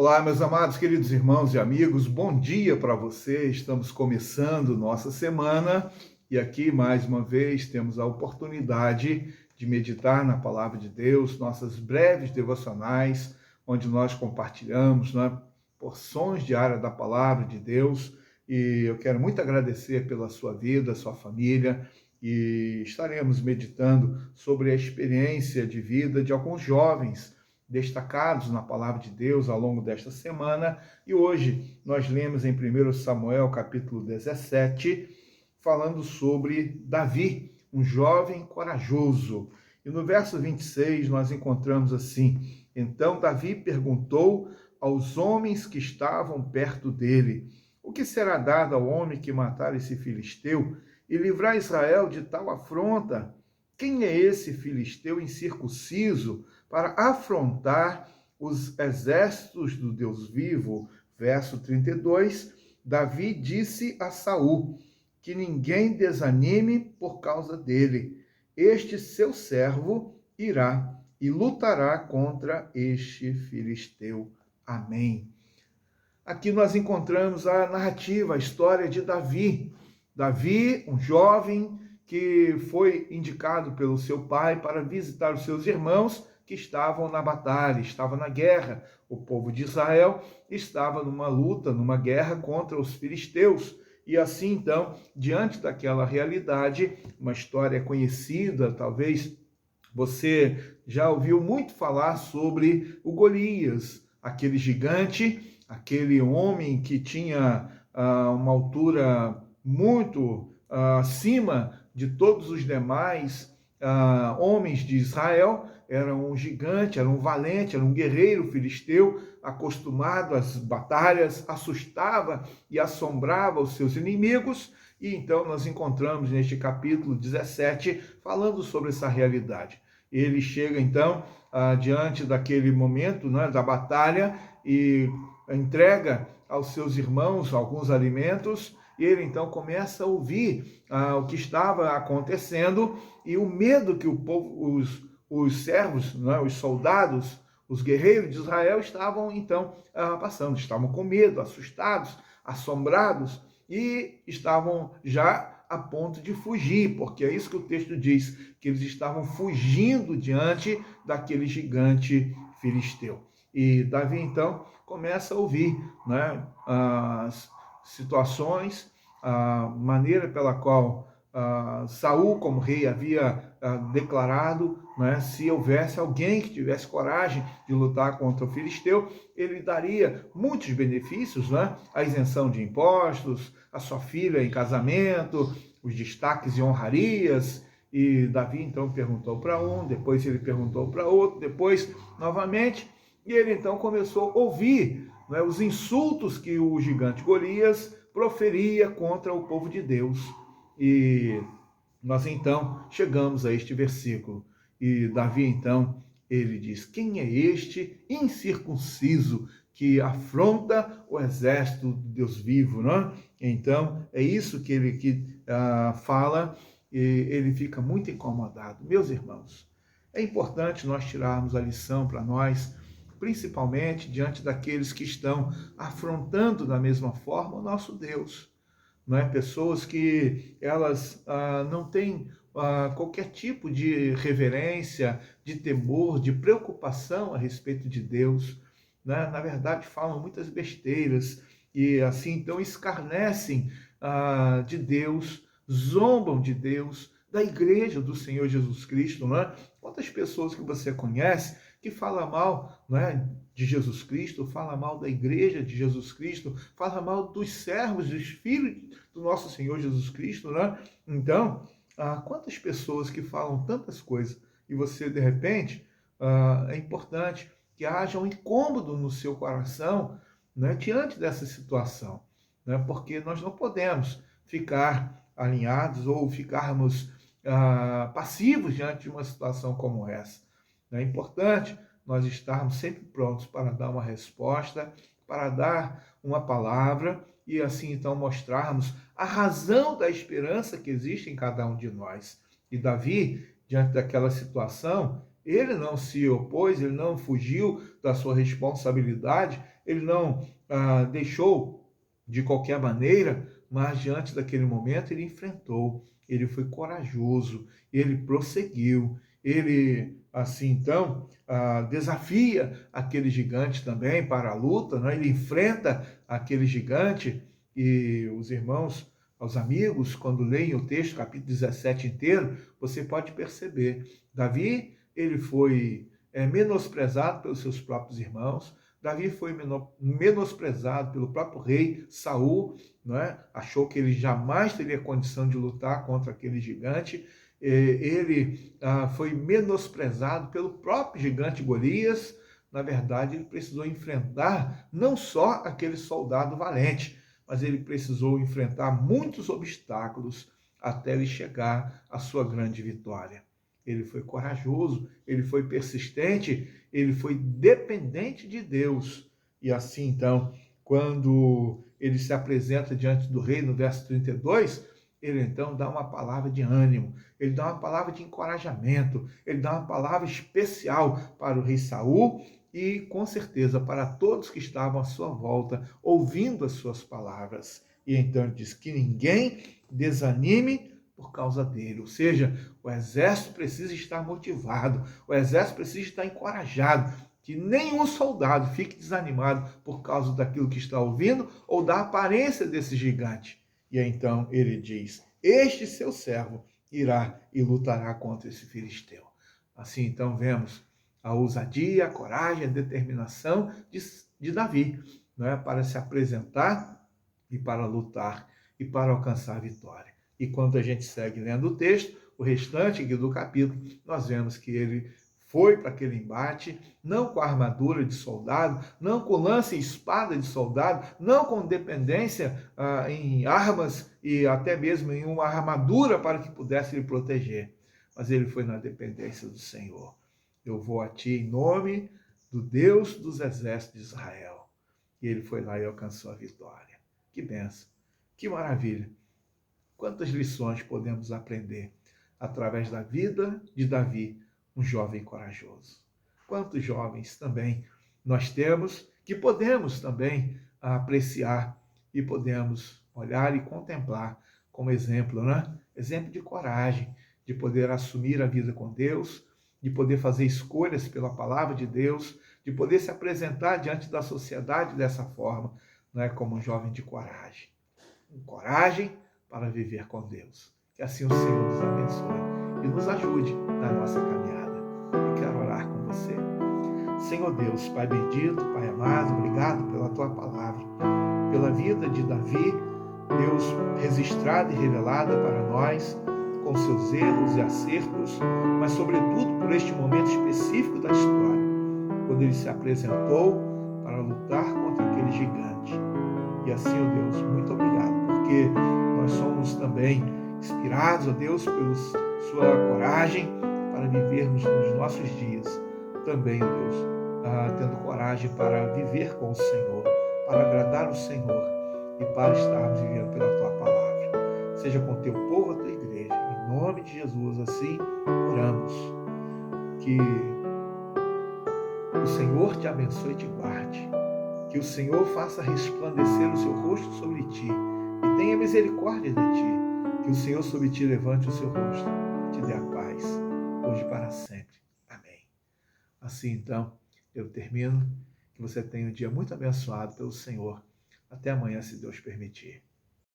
Olá, meus amados, queridos irmãos e amigos, bom dia para você. Estamos começando nossa semana e aqui, mais uma vez, temos a oportunidade de meditar na Palavra de Deus, nossas breves devocionais, onde nós compartilhamos, né, porções diárias da Palavra de Deus. E eu quero muito agradecer pela sua vida, sua família, e estaremos meditando sobre a experiência de vida de alguns jovens destacados na Palavra de Deus ao longo desta semana. E hoje nós lemos em 1 Samuel, capítulo 17, falando sobre Davi, um jovem corajoso. E no verso 26 nós encontramos assim: Então Davi perguntou aos homens que estavam perto dele: O que será dado ao homem que matar esse filisteu e livrar Israel de tal afronta? Quem é esse filisteu incircunciso para afrontar os exércitos do Deus vivo? Verso 32, Davi disse a Saul que ninguém desanime por causa dele. Este seu servo irá e lutará contra este filisteu. Amém. Aqui nós encontramos a narrativa, a história de Davi. Davi, um jovem que foi indicado pelo seu pai para visitar os seus irmãos que estavam na batalha, estavam na guerra. O povo de Israel estava numa luta, numa guerra contra os filisteus. E assim, então, diante daquela realidade, uma história conhecida, talvez você já ouviu muito falar sobre o Golias, aquele gigante, aquele homem que tinha uma altura muito acima de todos os demais homens de Israel. Era um gigante, era um valente, era um guerreiro filisteu, acostumado às batalhas, assustava e assombrava os seus inimigos. E então nós encontramos neste capítulo 17 falando sobre essa realidade. Ele chega então diante daquele momento, né, da batalha, e entrega aos seus irmãos alguns alimentos. E ele então começa a ouvir o que estava acontecendo e o medo que o povo, os servos, né, os soldados, os guerreiros de Israel estavam então passando. Estavam com medo, assustados, assombrados e estavam já a ponto de fugir, porque é isso que o texto diz, que eles estavam fugindo diante daquele gigante filisteu. E Davi então começa a ouvir, né, as situações, a maneira pela qual Saul, como rei, havia declarado, né, se houvesse alguém que tivesse coragem de lutar contra o filisteu, ele daria muitos benefícios, né, a isenção de impostos, a sua filha em casamento, os destaques e honrarias. E Davi então perguntou para um, depois ele perguntou para outro, depois novamente, e ele então começou a ouvir, né, os insultos que o gigante Golias proferia contra o povo de Deus. E nós então chegamos a este versículo. E Davi então, ele diz: quem é este incircunciso que afronta o exército do Deus vivo, não? Então, é isso que ele fala, e ele fica muito incomodado. Meus irmãos, é importante nós tirarmos a lição para nós, principalmente diante daqueles que estão afrontando da mesma forma o nosso Deus. Não é? Pessoas que elas não têm qualquer tipo de reverência, de temor, de preocupação a respeito de Deus, né? Na verdade, falam muitas besteiras e assim então escarnecem de Deus, zombam de Deus, da igreja do Senhor Jesus Cristo, não é? Quantas pessoas que você conhece que fala mal, não é, de Jesus Cristo, fala mal da igreja de Jesus Cristo, fala mal dos servos, dos filhos do nosso Senhor Jesus Cristo, né? Então, quantas pessoas que falam tantas coisas e você, de repente, é importante que haja um incômodo no seu coração, né, diante dessa situação, né? Porque nós não podemos ficar alinhados ou ficarmos passivos diante de uma situação como essa. É importante nós estarmos sempre prontos para dar uma resposta, para dar uma palavra e assim então mostrarmos a razão da esperança que existe em cada um de nós. E Davi, diante daquela situação, ele não se opôs, ele não fugiu da sua responsabilidade, ele não deixou de qualquer maneira, mas diante daquele momento ele enfrentou, ele foi corajoso, ele prosseguiu, ele, assim, então, desafia aquele gigante também para a luta, né? Ele enfrenta aquele gigante e os irmãos, os amigos, quando leem o texto, capítulo 17 inteiro, você pode perceber, Davi, ele foi menosprezado pelos seus próprios irmãos, Davi foi menosprezado pelo próprio rei Saul, não é? Achou que ele jamais teria condição de lutar contra aquele gigante. Ele foi menosprezado pelo próprio gigante Golias. Na verdade, ele precisou enfrentar não só aquele soldado valente, mas ele precisou enfrentar muitos obstáculos até ele chegar à sua grande vitória. Ele foi corajoso, ele foi persistente, ele foi dependente de Deus. E assim, então, quando ele se apresenta diante do rei, no verso 32, ele então dá uma palavra de ânimo, ele dá uma palavra de encorajamento, ele dá uma palavra especial para o rei Saul e, com certeza, para todos que estavam à sua volta, ouvindo as suas palavras. E então ele diz que ninguém desanime por causa dele. Ou seja, o exército precisa estar motivado, o exército precisa estar encorajado, que nenhum soldado fique desanimado por causa daquilo que está ouvindo ou da aparência desse gigante. E então ele diz, este seu servo irá e lutará contra esse filisteu. Assim, então, vemos a ousadia, a coragem, a determinação de Davi, né, para se apresentar e para lutar e para alcançar a vitória. E quando a gente segue lendo o texto, o restante aqui do capítulo, nós vemos que ele foi para aquele embate, não com a armadura de soldado, não com lança e espada de soldado, não com dependência em armas e até mesmo em uma armadura para que pudesse lhe proteger, mas ele foi na dependência do Senhor. Eu vou a ti em nome do Deus dos exércitos de Israel. E ele foi lá e alcançou a vitória. Que bênção, que maravilha. Quantas lições podemos aprender através da vida de Davi, um jovem corajoso. Quantos jovens também nós temos que podemos também apreciar e podemos olhar e contemplar como exemplo, né? Exemplo de coragem, de poder assumir a vida com Deus, de poder fazer escolhas pela palavra de Deus, de poder se apresentar diante da sociedade dessa forma, né? Como um jovem de coragem. Coragem para viver com Deus. Que assim o Senhor nos abençoe e nos ajude na nossa caminhada. Eu quero orar com você. Senhor Deus, Pai bendito, Pai amado, obrigado pela Tua palavra, pela vida de Davi, Deus, registrada e revelada para nós, com seus erros e acertos, mas sobretudo por este momento específico da história, quando ele se apresentou para lutar contra aquele gigante. E assim, ó Deus, muito obrigado, porque nós somos também inspirados, ó Deus, pela sua coragem para vivermos nos nossos dias. Também, ó Deus, tendo coragem para viver com o Senhor, para agradar o Senhor e para estarmos vivendo pela Tua palavra. Seja com o Teu povo, a Tua igreja. Em nome de Jesus, assim oramos. Que o Senhor te abençoe e te guarde. Que o Senhor faça resplandecer o seu rosto sobre ti e tenha misericórdia de ti. Que o Senhor sobre ti levante o seu rosto e te dê a paz, hoje e para sempre. Amém. Assim, então, eu termino. Que você tenha um dia muito abençoado pelo Senhor. Até amanhã, se Deus permitir.